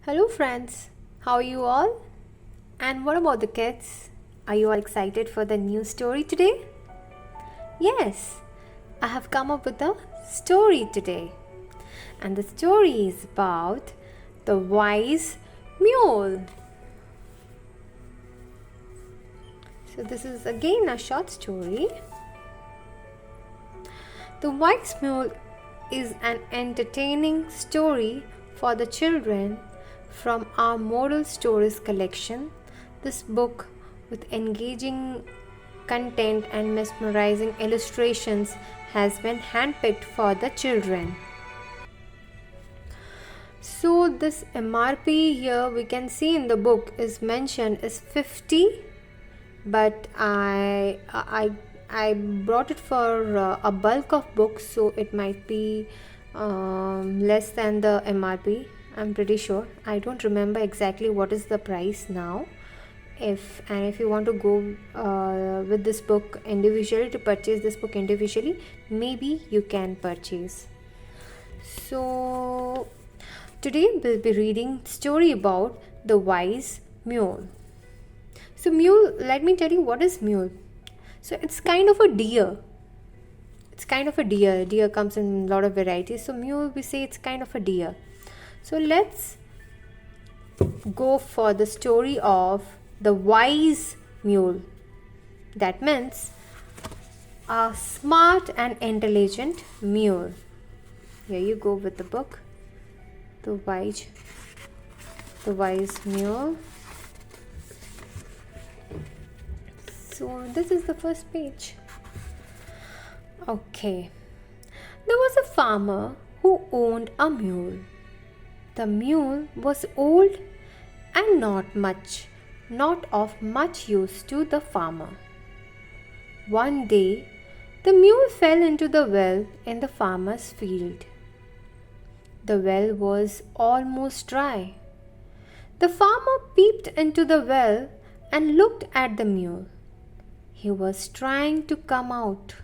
Hello, friends. How are you all? And what about the kids? Are you all excited for the new story today? Yes, I have come up with a story today. And the story is about the Wise Mule. So, this is again a short story. The Wise Mule is an entertaining story for the children from our Moral Stories collection. This book, with engaging content and mesmerizing illustrations, has been handpicked for the children. So, this MRP here we can see in the book is mentioned is 50, but I brought it for a bulk of books, so it might be less than the MRP. I'm pretty sure. I don't remember exactly what is the price now. If you want to go with this book individually, to purchase this book individually, maybe you can purchase. So today we'll be reading story about the Wise Mule. So mule, let me tell you what is mule. So it's kind of a deer. Deer comes in a lot of varieties. So mule, we say it's kind of a deer. So let's go for the story of the Wise Mule. That means a smart and intelligent mule. Here you go with the book. The Wise Mule. So this is the first page. Okay. There was a farmer who owned a mule. The mule was old and not of much use to the farmer. One day, the mule fell into the well in the farmer's field. The well was almost dry. The farmer peeped into the well and looked at the mule. He was trying to come out.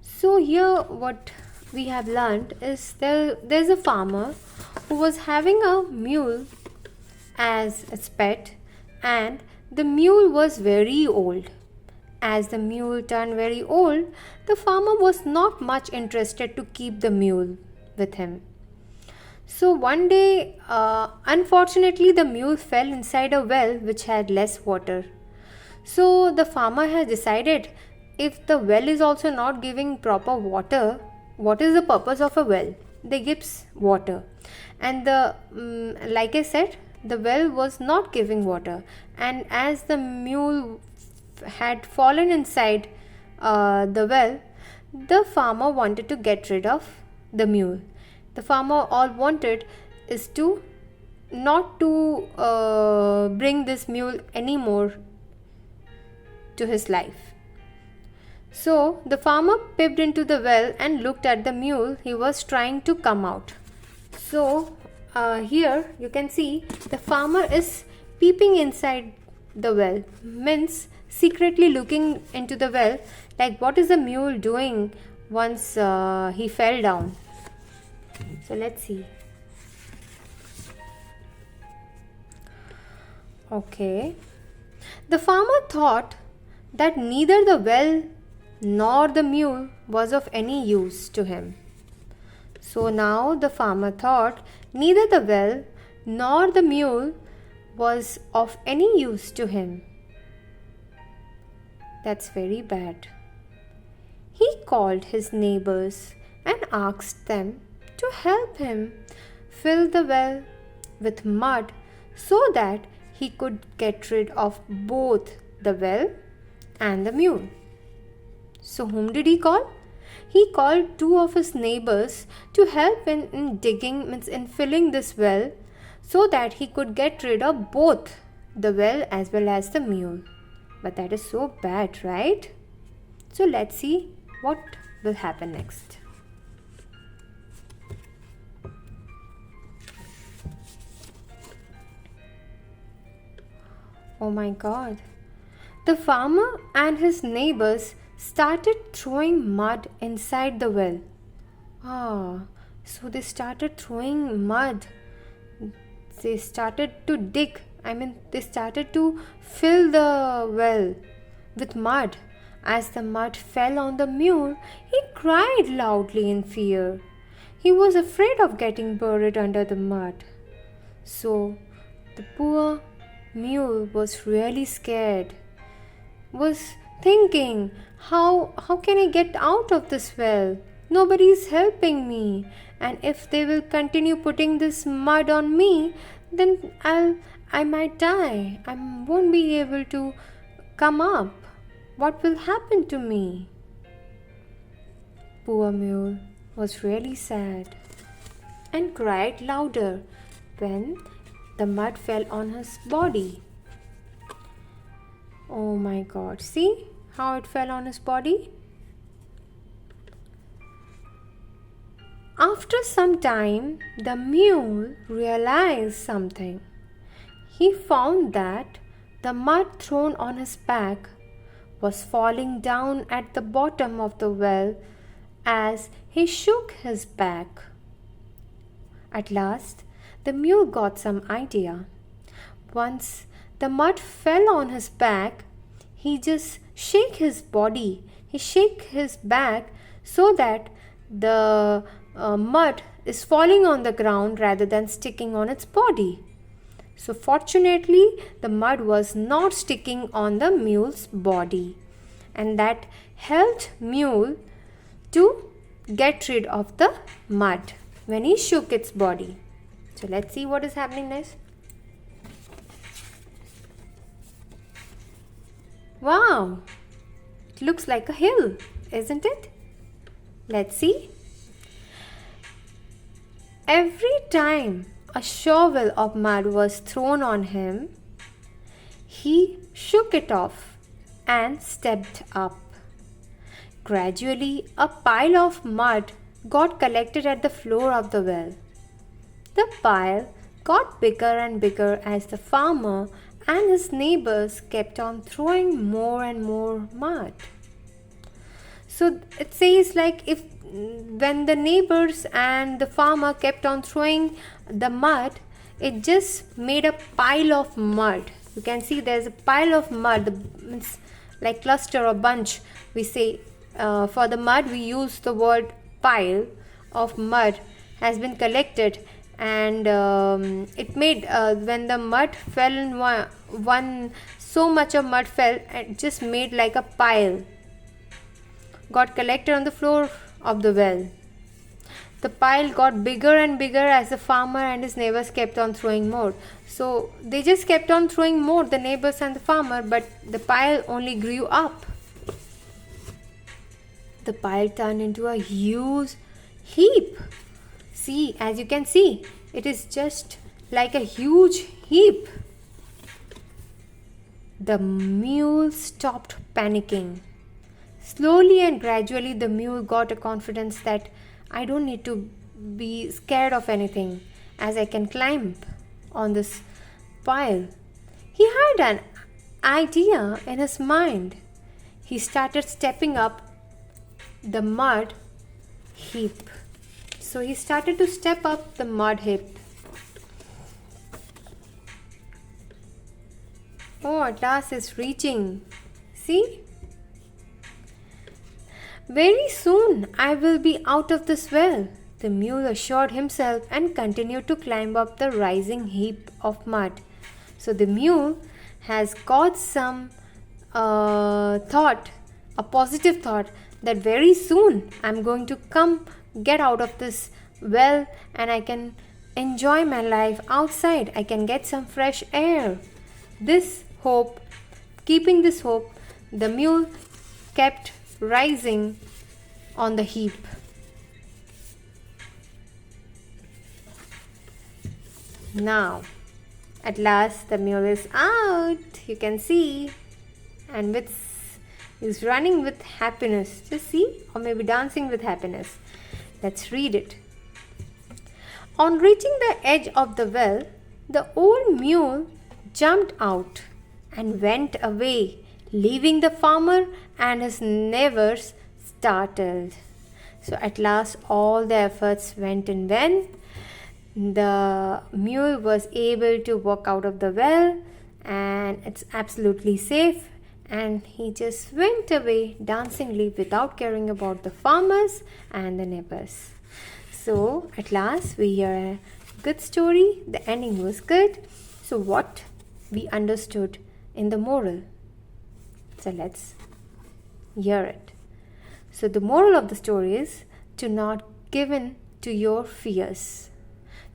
So here what we have learned is there's a farmer who was having a mule as its pet, and the mule was very old. As the mule turned very old, the farmer was not much interested to keep the mule with him. So one day, unfortunately, the mule fell inside a well which had less water. So the farmer has decided, if the well is also not giving proper water, what is the purpose of a well? They gives water, and like I said, the well was not giving water, and as the mule had fallen inside the well, the farmer wanted to get rid of the mule. The farmer all wanted is to not to bring this mule anymore to his life. So the farmer peeped into the well and looked at the mule. He was trying to come out. So here you can see the farmer is peeping inside the well, means secretly looking into the well, like what is the mule doing once he fell down. So let's see. Okay. The farmer thought that neither the well nor the mule was of any use to him. So now the farmer thought neither the well nor the mule was of any use to him. That's very bad. He called his neighbors and asked them to help him fill the well with mud so that he could get rid of both the well and the mule. So whom did he call? He called two of his neighbors to help in digging, means in filling this well, so that he could get rid of both the well as well as the mule. But that is so bad, right? So let's see what will happen next. Oh my God. The farmer and his neighbors started throwing mud inside the well. So they started throwing mud they started to dig. They started to fill the well with mud. As the mud fell on the mule, he cried loudly in fear. He was afraid of getting buried under the mud. So the poor mule was really scared, was thinking, how can I get out of this well? Nobody is helping me, and if they will continue putting this mud on me, then I might die. I won't be able to come up. What will happen to me? Poor mule was really sad and cried louder when the mud fell on his body. Oh my God, see how it fell on his body? After some time, the mule realized something. He found that the mud thrown on his back was falling down at the bottom of the well as he shook his back. At last, the mule got some idea. Once the mud fell on his back, he just shake his body. He shake his back so that the mud is falling on the ground rather than sticking on its body. So fortunately, the mud was not sticking on the mule's body, and that helped mule to get rid of the mud when he shook its body. So let's see what is happening next. Wow, it looks like a hill, isn't it? Let's see. Every time a shovel of mud was thrown on him, he shook it off and stepped up. Gradually, a pile of mud got collected at the floor of the well. The pile got bigger and bigger as the farmer and his neighbors kept on throwing more and more mud. So it says like when the neighbors and the farmer kept on throwing the mud, it just made a pile of mud. You can see there's a pile of mud, it's like cluster or bunch. We say for the mud we use the word pile of mud has been collected, and it made when the mud fell in one so much of mud fell, it just made like a pile got collected on the floor of the well. The pile got bigger and bigger as the farmer and his neighbors kept on throwing more. So they just kept on throwing more, the neighbors and the farmer, but the pile only grew up. The pile turned into a huge heap. See, as you can see, it is just like a huge heap. The mule stopped panicking. Slowly and gradually, the mule got a confidence that I don't need to be scared of anything, as I can climb on this pile. He had an idea in his mind. He started stepping up the mud heap. So he started to step up the mud heap. Oh, at last it's reaching. See? Very soon I will be out of this well, the mule assured himself and continued to climb up the rising heap of mud. So the mule has got some thought, a positive thought, that very soon I'm going to get out of this well and I can enjoy my life outside. I can get some fresh air. Keeping this hope, the mule kept rising on the heap. Now, at last the mule is out, you can see, and is running with happiness. Just see, or maybe dancing with happiness. Let's read it. On reaching the edge of the well, the old mule jumped out and went away, leaving the farmer and his neighbors startled. So at last all the efforts went in vain. The mule was able to walk out of the well, and it's absolutely safe, and he just went away dancingly without caring about the farmers and the neighbors. So at last we hear a good story. The ending was good. So what we understood in the moral? So let's hear it. So the moral of the story is to not give in to your fears.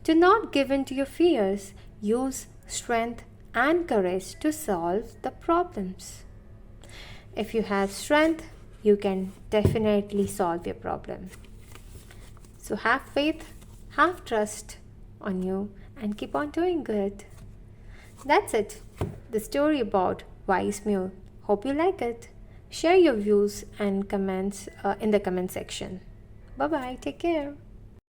Do not give in to your fears. Use strength and courage to solve the problems. If you have strength, you can definitely solve your problem. So have faith, have trust on you, and keep on doing good. That's it. The story about Wise Mule. Hope you like it. Share your views and comments in the comment section. Bye bye. Take care.